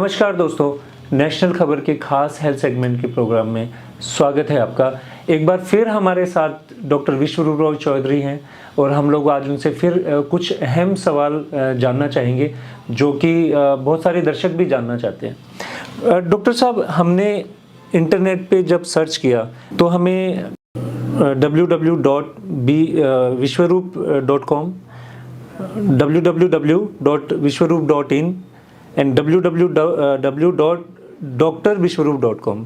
नमस्कार दोस्तों, नेशनल खबर के खास हेल्थ सेगमेंट के प्रोग्राम में स्वागत है आपका। एक बार फिर हमारे साथ डॉक्टर विश्वरूप राव चौधरी हैं और हम लोग आज उनसे फिर कुछ अहम सवाल जानना चाहेंगे जो कि बहुत सारे दर्शक भी जानना चाहते हैं। डॉक्टर साहब, हमने इंटरनेट पे जब सर्च किया तो हमें www.vishwaroop.com, www.vishwaroop.in एंड www.drvishwaroop.com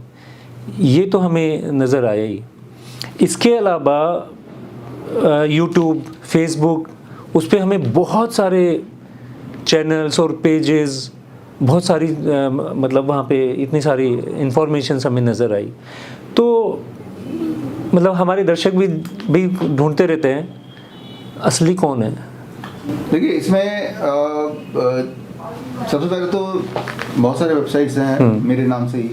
ये तो हमें नज़र आया ही। इसके अलावा यूट्यूब, फेसबुक, उस पर हमें बहुत सारे चैनल्स और पेजेस, बहुत सारी मतलब वहाँ पे इतनी सारी इंफॉर्मेशन हमें नज़र आई। तो मतलब हमारे दर्शक भी ढूंढते रहते हैं असली कौन है। देखिए, इसमें सबसे पहले तो बहुत सारे वेबसाइट्स हैं मेरे नाम से ही।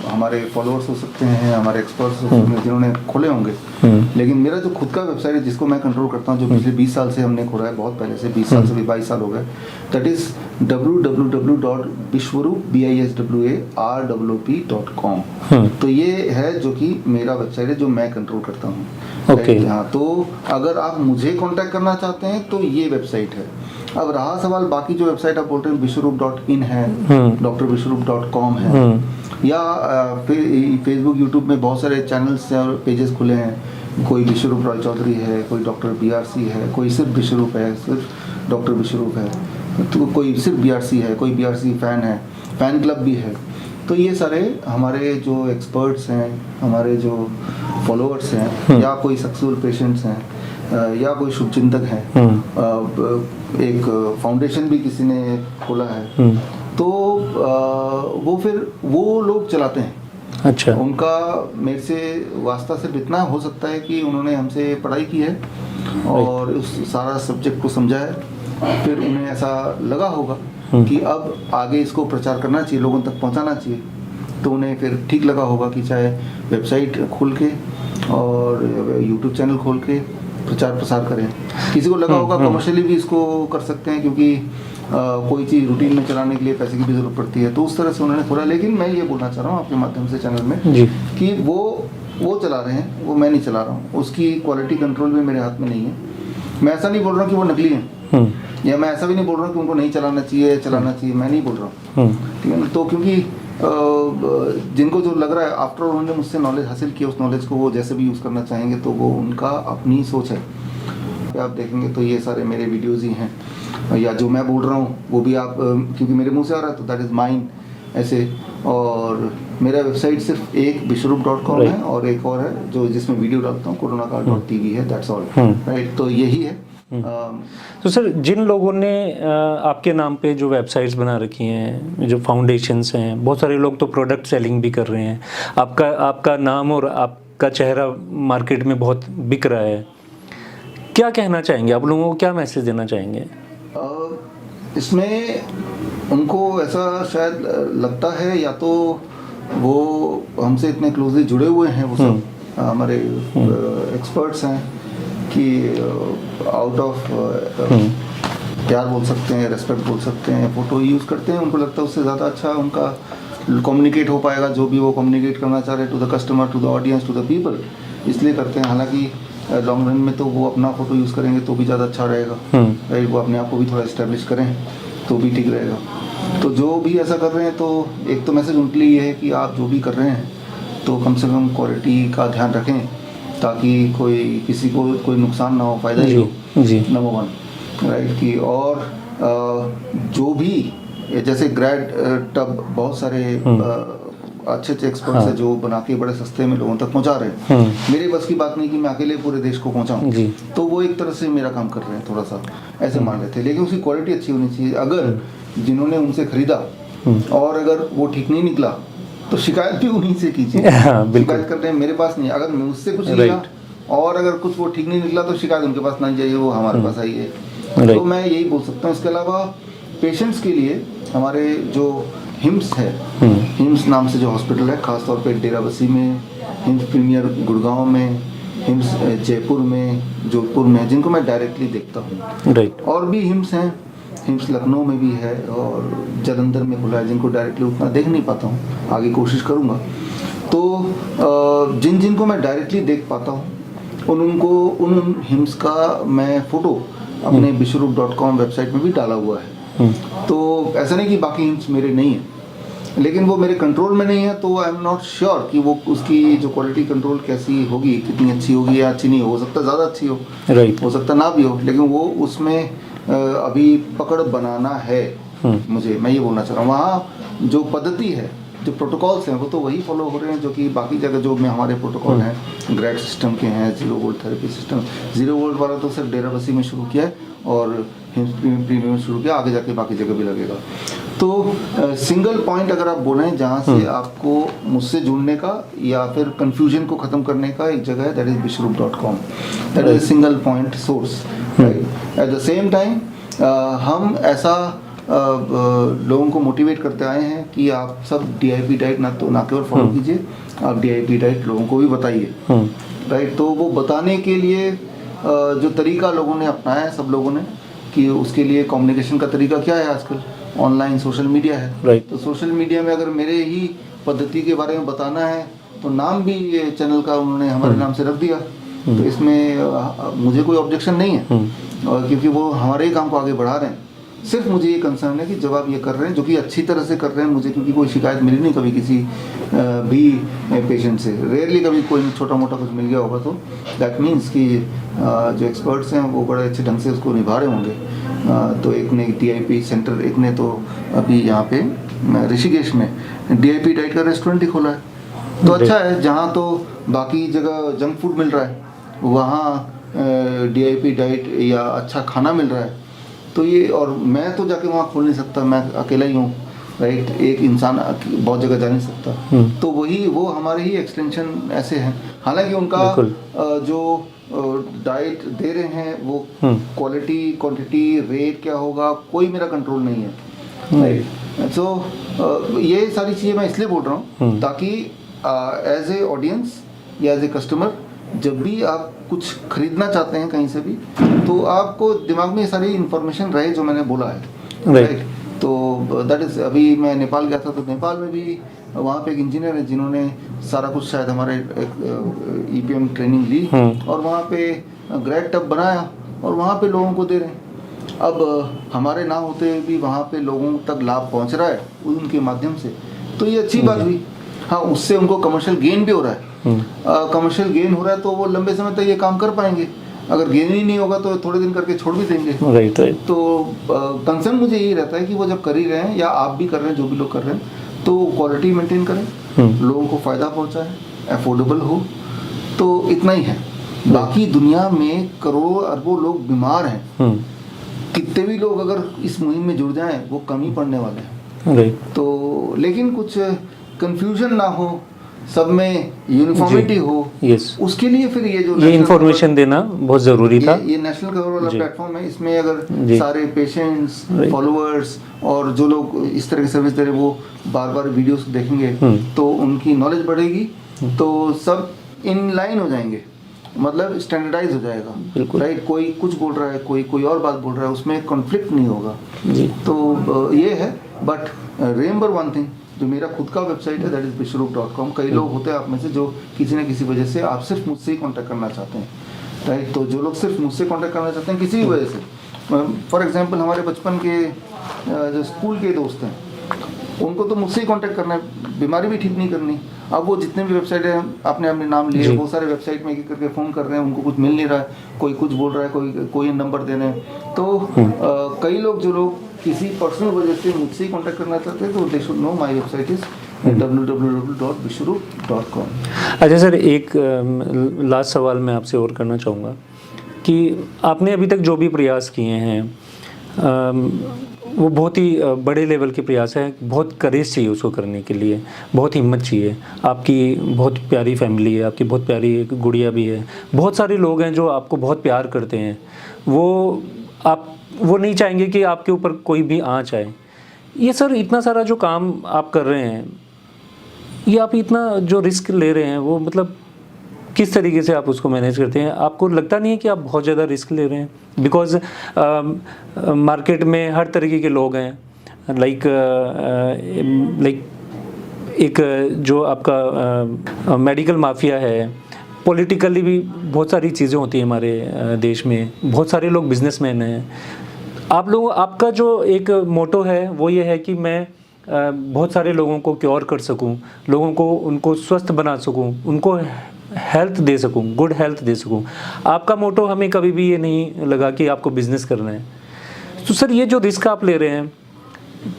हमारे फॉलोअर्स हो सकते हैं, हमारे एक्सपर्ट्स हो सकते हैं जिन्होंने खोले होंगे, लेकिन मेरा जो खुद का वेबसाइट है जिसको मैं कंट्रोल करता हूँ, जो पिछले 20 साल से हमने खोला है, बहुत पहले से, 20 साल से भी 22 साल हो गए, दैट इज www.vishwaroop.com। तो ये है जो कि मेरा वेबसाइट है जो मैं कंट्रोल करता हूँ। हाँ, तो अगर आप मुझे कांटेक्ट करना चाहते हैं तो ये वेबसाइट है। अब रहा सवाल बाकी जो वेबसाइट आप बोल रहे हैं, विश्वरूप.in है, drvishwaroop.com है, या फिर फेसबुक, यूट्यूब में बहुत सारे चैनल्स और पेजेस खुले हैं। कोई विश्वरूप राय चौधरी है, कोई डॉक्टर BRC है, कोई सिर्फ विश्वरूप है, सिर्फ डॉक्टर विश्वरूप है, तो कोई सिर्फ BRC है, कोई BRC फैन है, फैन क्लब भी है। तो ये सारे हमारे जो एक्सपर्ट्स हैं, हमारे जो फॉलोअर्स हैं, या कोई सक्सेसफुल पेशेंट्स हैं, या कोई शुभचिंतक हैं, एक फाउंडेशन भी किसी ने खोला है, तो वो फिर वो लोग चलाते हैं। अच्छा। उनका मेरे से वास्ता सिर्फ इतना हो सकता है कि उन्होंने हमसे पढ़ाई की है और उस सारा सब्जेक्ट को समझा है, फिर उन्हें ऐसा लगा होगा कि अब आगे इसको प्रचार करना चाहिए, लोगों तक पहुंचाना चाहिए, तो उन्हें फिर ठीक लगा होगा कि चाहे वेबसाइट खोल के और यूट्यूब चैनल खोल के प्रचार प्रसार करें। किसी को लगा होगा कमर्शियली भी इसको कर सकते हैं, क्योंकि कोई चीज़ रूटीन में चलाने के लिए पैसे की भी जरूरत पड़ती है, तो उस तरह से उन्होंने खोला। लेकिन मैं ये बोलना चाह रहा हूँ आपके माध्यम से चैनल में कि वो चला रहे हैं, वो मैं नहीं चला रहा हूँ। उसकी क्वालिटी कंट्रोल भी मेरे हाथ में नहीं है। मैं ऐसा नहीं बोल रहा कि वो नकली हैं, या मैं ऐसा भी नहीं बोल रहा कि उनको नहीं चलाना चाहिए, मैं नहीं बोल रहा हूँ, ठीक है ना। तो क्योंकि जिनको जो लग रहा है, आफ्टर उन्होंने मुझसे नॉलेज हासिल की, उस नॉलेज को वो जैसे भी यूज़ करना चाहेंगे, तो वो उनका अपनी सोच है। आप देखेंगे तो ये सारे मेरे वीडियोस ही हैं, या जो मैं बोल रहा हूँ वो भी आप, क्योंकि मेरे मुंह से आ रहा है तो दैट इज़ माइन ऐसे। और मेरा वेबसाइट सिर्फ एक विश्वरूप.com है, और एक और है जो जिसमें वीडियो डालता हूँ, coronacard.tv है, दैट्स ऑल, राइट। तो यही है। तो सर, जिन लोगों ने आपके नाम पे जो वेबसाइट्स बना रखी हैं, जो फाउंडेशंस हैं, बहुत सारे लोग तो प्रोडक्ट सेलिंग भी कर रहे हैं, आपका नाम और आपका चेहरा मार्केट में बहुत बिक रहा है, क्या कहना चाहेंगे आप लोगों को, क्या मैसेज देना चाहेंगे? इसमें उनको ऐसा शायद लगता है, या तो वो हमसे इतने क्लोजली जुड़े हुए हैं, वो सब हमारे एक्सपर्ट्स हैं, कि आउट ऑफ प्यार बोल सकते हैं, रेस्पेक्ट बोल सकते हैं, फोटो यूज़ करते हैं, उनको लगता है उससे ज़्यादा अच्छा उनका कम्युनिकेट हो पाएगा, जो भी वो कम्युनिकेट करना चाह रहे हैं, to the customer, to the audience, to the people, इसलिए करते हैं। हालांकि लॉन्ग रन में तो वो अपना फोटो यूज़ करेंगे तो भी ज़्यादा अच्छा रहेगा, राइट। वो अपने आप को भी थोड़ा इस्टेब्लिश करें तो भी ठीक रहेगा। तो जो भी ऐसा कर रहे हैं, तो एक तो मैसेज उनके लिए ये है कि आप जो भी कर रहे हैं तो कम से कम क्वालिटी का ध्यान रखें, ताकि किसी को कोई नुकसान ना हो, फ़ायदा ही हो, नंबर 1, राइट। की और जो भी जैसे ग्रैड टब, बहुत सारे अच्छे एक्सपर्ट्स हैं जो बना के बड़े सस्ते में लोगों तक पहुंचा रहे हैं। मेरे बस की बात नहीं कि मैं अकेले पूरे देश को पहुंचाऊं, तो वो एक तरह से मेरा काम कर रहे हैं, थोड़ा सा ऐसे मान रहे थे, लेकिन उसकी क्वालिटी अच्छी होनी चाहिए। अगर जिन्होंने उनसे खरीदा और अगर वो ठीक नहीं निकला तो शिकायत भी उन्हीं से कीजिए। शिकायत करते हैं मेरे पास नहीं, अगर मुझसे कुछ लिया और अगर कुछ वो ठीक नहीं निकला तो शिकायत उनके पास नहीं जाइए, वो हमारे पास आई है। तो मैं यही बोल सकता हूँ। इसके अलावा पेशेंट्स के लिए हमारे जो हिम्स है, हिम्स नाम से जो हॉस्पिटल है, खासतौर पे डेराबस्सी में, हिम्स प्रीमियर गुड़गांव में, हिम्स जयपुर में, जोधपुर में, जिनको मैं डायरेक्टली देखता हूँ, और भी हिम्स हैं हिम्स लखनऊ में भी है और जलंधर में खुला है, जिनको डायरेक्टली उतना देख नहीं पाता हूँ, आगे कोशिश करूँगा। तो जिन जिनको मैं डायरेक्टली देख पाता हूँ उन हिम्स का मैं फ़ोटो अपने विश्वरूप.com वेबसाइट में भी डाला हुआ है। तो ऐसा नहीं कि बाकी हिम्स मेरे नहीं हैं, लेकिन वो मेरे कंट्रोल में नहीं है, तो आई एम नॉट श्योर कि वो उसकी जो क्वालिटी कंट्रोल कैसी होगी, कितनी अच्छी होगी या अच्छी नहीं हो सकता ज़्यादा अच्छी हो, राइट, हो सकता ना भी हो, लेकिन वो उसमें अभी पकड़ बनाना है मुझे, मैं ये बोलना चाह रहा हूँ। वहाँ जो पद्धति है, जो प्रोटोकॉल्स हैं, वो तो वही फॉलो हो रहे हैं जो कि बाकी जगह जो में हमारे प्रोटोकॉल हैं, ग्रेड सिस्टम के हैं, 0 वोल्ट थेरेपी सिस्टम। 0 वोल्ट वाला तो सिर्फ डेराबस्सी में शुरू किया है और हिम्स प्रीमियम शुरू किया, आगे जाके बाकी जगह भी लगेगा। तो सिंगल पॉइंट अगर आप बोलें जहाँ से आपको मुझसे जुड़ने का या फिर कंफ्यूजन को ख़त्म करने का एक जगह है, दैट इज़ विश्वरूप.com। That is single point source. At the same time हम ऐसा लोगों को मोटिवेट करते आए हैं कि आप सब DIP डाइट ना केवल फॉलो कीजिए, आप DIP डाइट लोगों को भी बताइए, राइट। तो वो बताने के लिए जो तरीका लोगों ने अपनाया है, सब लोगों ने, कि उसके लिए कम्युनिकेशन का तरीका क्या है आजकल, ऑनलाइन सोशल मीडिया है, राइट। तो सोशल मीडिया में अगर मेरे ही पद्धति के बारे में बताना है तो नाम भी ये चैनल का उन्होंने हमारे नाम से रख दिया, तो इसमें मुझे कोई ऑब्जेक्शन नहीं है, और क्योंकि वो हमारे ही काम को आगे बढ़ा रहे हैं। सिर्फ मुझे ये कंसर्न है कि जब आप ये कर रहे हैं, जो कि अच्छी तरह से कर रहे हैं, मुझे क्योंकि कोई शिकायत मिली नहीं कभी किसी भी पेशेंट से, रेयरली कभी कोई छोटा मोटा कुछ मिल गया होगा, तो दैट मीन्स कि जो एक्सपर्ट्स हैं वो बड़े अच्छे ढंग से उसको निभा रहे होंगे। तो एक ने DIP सेंटर, एक ने तो अभी यहाँ पे ऋषिकेश में DIP डाइट का रेस्टोरेंट ही खोला है, तो अच्छा है। जहाँ तो बाकी जगह जंक फूड मिल रहा है, वहाँ DIP डाइट या अच्छा खाना मिल रहा है, तो ये, और मैं तो जाके वहाँ खोल नहीं सकता, मैं अकेला ही हूँ, राइट, एक इंसान बहुत जगह जा नहीं सकता, तो वो हमारे ही एक्सटेंशन ऐसे हैं। हालांकि उनका जो डाइट दे रहे हैं वो क्वालिटी, क्वांटिटी, रेट क्या होगा, कोई मेरा कंट्रोल नहीं है, राइट। सो ये सारी चीज़ें मैं इसलिए बोल रहा हूँ ताकि एज ए ऑडियंस या एज ए कस्टमर जब भी आप कुछ खरीदना चाहते हैं कहीं से भी, तो आपको दिमाग में ये सारी इन्फॉर्मेशन रहे जो मैंने बोला है, राइट। तो दैट इज़, अभी मैं नेपाल गया था, तो नेपाल में भी वहाँ पे एक इंजीनियर है जिन्होंने सारा कुछ शायद हमारे EPM ट्रेनिंग ली और वहाँ पे ग्रेड टब बनाया और वहाँ पे लोगों को दे रहे हैं। अब हमारे ना होते हुए भी वहाँ पे लोगों तक लाभ पहुँच रहा है उनके माध्यम से, तो ये अच्छी बात हुई। हाँ, उससे उनको कमर्शियल गेन भी हो रहा है, कमर्शियल गेन हो रहा है, तो वो लंबे समय तक ये काम कर पाएंगे। अगर गेन ही नहीं होगा तो थोड़े दिन करके छोड़ भी देंगे, राइट, राइट। तो कंसर्न मुझे यही रहता है कि वो जब कर ही रहे हैं या आप भी कर रहे हैं, जो भी लोग कर रहे हैं, तो क्वालिटी मेंटेन करें, लोगों को फ़ायदा पहुंचाएं, अफोर्डेबल हो, तो इतना ही है। बाकी दुनिया में करोड़ों अरबों लोग बीमार हैं, कितने भी लोग अगर इस मुहिम में जुड़ जाएं वो कम ही पड़ने वाले हैं, राइट। तो लेकिन कुछ कंफ्यूजन ना हो, सब में यूनिफॉर्मिटी हो, यस, उसके लिए फिर ये इंफॉर्मेशन देना बहुत ज़रूरी था। ये नेशनल कवर वाला प्लेटफॉर्म है, इसमें अगर सारे पेशेंट्स, फॉलोअर्स और जो लोग इस तरह की सर्विस दे रहे हैं वो बार बार वीडियोस देखेंगे तो उनकी नॉलेज बढ़ेगी, तो सब इन लाइन हो जाएंगे, मतलब स्टैंडर्डाइज हो जाएगा, राइट। कोई कुछ बोल रहा है, कोई और बात बोल रहा है, उसमें कॉन्फ्लिक्ट नहीं होगा जी। तो ये है, बट रिमेंबर वन थिंग, जो मेरा खुद का वेबसाइट है दैट इज़ विश्वरूप.com। कई लोग होते हैं आप में से जो किसी न किसी वजह से आप सिर्फ मुझसे ही कांटेक्ट करना चाहते हैं, राइट। तो जो लोग सिर्फ मुझसे कांटेक्ट करना चाहते हैं किसी भी वजह से, फॉर एग्जांपल हमारे बचपन के जो स्कूल के दोस्त हैं, उनको तो मुझसे ही कांटेक्ट करना है, बीमारी भी ठीक नहीं करनी। अब वो जितने भी वेबसाइट है, आपने अपने नाम लिए, वो सारे वेबसाइट में एक करके फ़ोन कर रहे हैं, उनको कुछ मिल नहीं रहा है, कोई कुछ बोल रहा है, कोई नंबर दे रहे हैं, तो कई लोग जो लोग किसी पर्सनल वजह से मुझसे ही कांटेक्ट करना चाहते हैं, तो they should know my website is www.vishwaroop.com। अच्छा सर, एक लास्ट सवाल मैं आपसे और करना चाहूँगा कि आपने अभी तक जो भी प्रयास किए हैं वो बहुत ही बड़े लेवल के प्रयास है, बहुत करेज चाहिए उसको करने के लिए, बहुत हिम्मत चाहिए। आपकी बहुत प्यारी फैमिली है, आपकी बहुत प्यारी एक गुड़िया भी है, बहुत सारे लोग हैं जो आपको बहुत प्यार करते हैं, वो नहीं चाहेंगे कि आपके ऊपर कोई भी आँच आए। ये सर इतना सारा जो काम आप कर रहे हैं, ये आप इतना जो रिस्क ले रहे हैं, वो मतलब किस तरीके से आप उसको मैनेज करते हैं? आपको लगता नहीं है कि आप बहुत ज़्यादा रिस्क ले रहे हैं? बिकॉज मार्केट में हर तरीके के लोग हैं, लाइक एक जो आपका मेडिकल माफिया है, पॉलिटिकली भी बहुत सारी चीज़ें होती हैं हमारे देश में, बहुत सारे लोग बिजनेसमैन हैं। आपका जो एक मोटो है वो ये है कि मैं बहुत सारे लोगों को क्योर कर सकूं, लोगों को उनको स्वस्थ बना सकूं, उनको हेल्थ दे सकूं, गुड हेल्थ दे सकूं। आपका मोटो हमें कभी भी ये नहीं लगा कि आपको बिजनेस करना है। तो सर, ये जो रिस्क आप ले रहे हैं,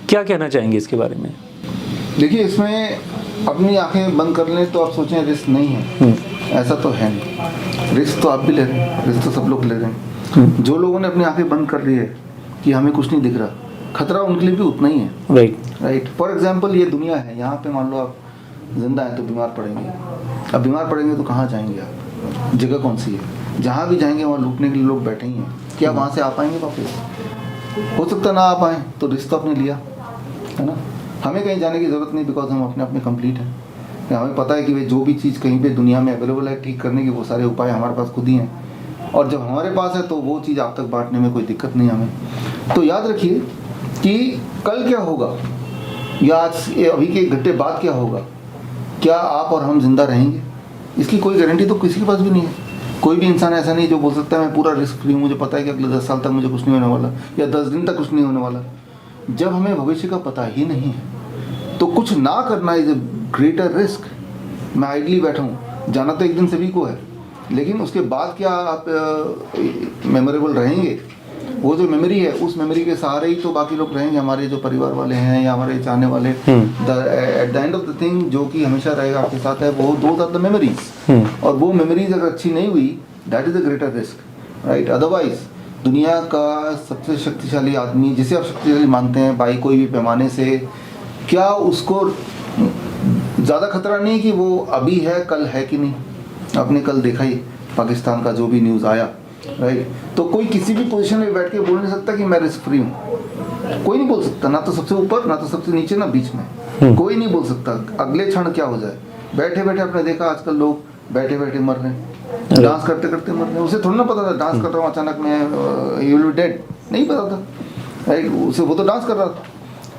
क्या कहना चाहेंगे इसके बारे में? देखिए, इसमें अपनी आंखें बंद कर लें तो आप सोचें रिस्क नहीं है, ऐसा तो है नहीं। रिस्क तो आप भी ले रहे हैं, रिस्क तो सब लोग ले रहे हैं। जो लोगों ने अपनी आंखें बंद कर ली है कि हमें कुछ नहीं दिख रहा, खतरा उनके लिए भी उतना ही है। राइट। फॉर एग्जाम्पल, ये दुनिया है, यहाँ पे मान लो आप जिंदा हैं तो बीमार पड़ेंगे। अब बीमार पड़ेंगे तो कहाँ जाएंगे आप? जगह कौन सी है? जहाँ भी जाएंगे वहाँ लूटने के लिए लोग बैठे ही हैं। क्या वहाँ से आ पाएंगे वापस? हो सकता ना आ पाएँ, तो रिस्क तो आपने लिया है ना। हमें कहीं जाने की ज़रूरत नहीं, बिकॉज हम अपने कंप्लीट हैं। हमें पता है कि भाई जो भी चीज़ कहीं पे दुनिया में अवेलेबल है, ठीक करने के वो सारे उपाय हमारे पास खुद ही हैं। और जब हमारे पास है तो वो चीज़ आप तक बांटने में कोई दिक्कत नहीं हमें। तो याद रखिए कि कल क्या होगा या आज अभी के 1 घंटे बाद क्या होगा, क्या आप और हम जिंदा रहेंगे, इसकी कोई गारंटी तो किसी के पास भी नहीं है। कोई भी इंसान ऐसा नहीं जो बोल सकता है मैं पूरा रिस्क फ्री हूँ, मुझे पता है कि अगले 10 साल तक मुझे कुछ नहीं होने वाला या 10 दिन तक कुछ नहीं होने वाला। जब हमें भविष्य का पता ही नहीं है तो कुछ ना करना इज ए ग्रेटर रिस्क। मैं आइडली बैठा हूँ, जाना तो एक दिन सभी को है, लेकिन उसके बाद क्या आप मेमोरेबल रहेंगे? वो जो मेमोरी है, उस मेमोरी के सहारे ही तो बाकी लोग रहेंगे, हमारे जो परिवार वाले हैं या हमारे चाहने वाले। At the end of the thing जो कि हमेशा रहेगा आपके साथ है, वो दोज आर द मेमोरीज। और वो मेमोरीज अगर अच्छी नहीं हुई, that is the greater risk, right. Otherwise दुनिया का सबसे शक्तिशाली आदमी, जिसे आप शक्तिशाली मानते हैं बाई कोई भी पैमाने से, क्या उसको ज़्यादा खतरा नहीं कि वो अभी है, कल है कि नहीं? आपने कल देखा ही पाकिस्तान का जो भी न्यूज़ आया, राइट। तो कोई किसी भी पोजीशन में बैठ के बोल नहीं सकता कि मैं रिस्क फ्री हूँ। कोई नहीं बोल सकता, ना तो सबसे ऊपर, ना तो सबसे नीचे, ना बीच में। कोई नहीं बोल सकता अगले क्षण क्या हो जाए। बैठे बैठे आपने देखा आजकल लोग बैठे बैठे मर रहे हैं, डांस करते करते मर रहे हैं। उसे थोड़ा ना पता था डांस कर रहा हूँ अचानक मैं यू विल बी डेड, नहीं पता था, राइट। उसे वो तो डांस कर रहा था,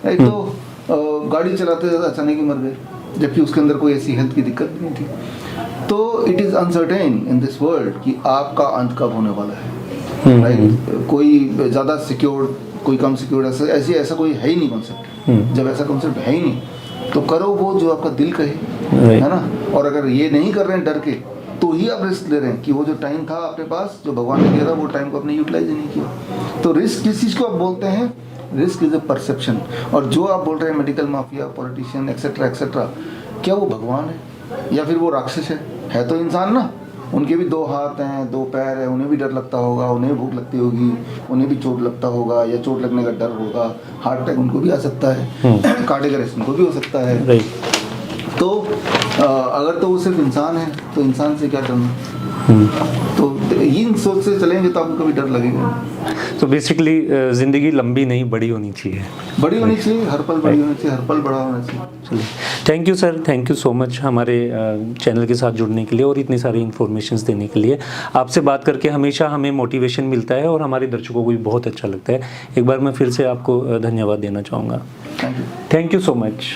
राइट। तो गाड़ी चलाते अचानक ही मर गए, जबकि उसके अंदर कोई ऐसी हेल्थ की दिक्कत भी नहीं थी। तो it is uncertain in this world कि आपका अंत कब होने वाला है, राइट। कोई ज़्यादा सिक्योर, कोई कम सिक्योर, ऐसा कोई है ही नहीं कॉन्सेप्ट। जब ऐसा कॉन्सेप्ट है ही नहीं तो करो वो जो आपका दिल कहे, है ना। और अगर ये नहीं कर रहे हैं डर के, तो ही आप रिस्क ले रहे हैं कि वो जो टाइम था अपने पास, जो भगवान ने दिया था, वो टाइम को आपने यूटिलाइज नहीं किया। तो रिस्क किस चीज़ को आप बोलते हैं? Risk is a perception. और जो आप बोल रहे हैं medical mafia, politician etcetera etcetera, क्या वो भगवान है या फिर वो राक्षस है तो इंसान ना। उनके भी 2 हाथ हैं, 2 पैर हैं, उन्हें भी डर लगता होगा, उन्हें भी भूख लगती होगी, उन्हें भी चोट लगता होगा या चोट लगने का डर होगा, हार्ट अटैक उनको भी आ सकता है, कार्डियक अरेस्ट उनको भी हो सकता है। तो अगर तो वो सिर्फ इंसान है तो इंसान से क्या डरना? तो इन सोच से चलेंगे तो आपको कभी डर लगेगा। तो बेसिकली ज़िंदगी लंबी नहीं, बड़ी होनी चाहिए। बड़ी होनी चाहिए, हर पल बड़ी होनी चाहिए, हर पल बड़ा होना चाहिए। चलिए, thank you sir, thank you so much हमारे चैनल के साथ जुड़ने के लिए और इतनी सारी इन्फॉर्मेशंस देने के लिए। आपसे बात करके हमेशा हमें मोटिवेशन मिलता है और हमारे दर्शकों को भी बहुत अच्छा लगता है। एक बार मैं फिर से आपको धन्यवाद देना चाहूँगा। Thank you. Thank you so much.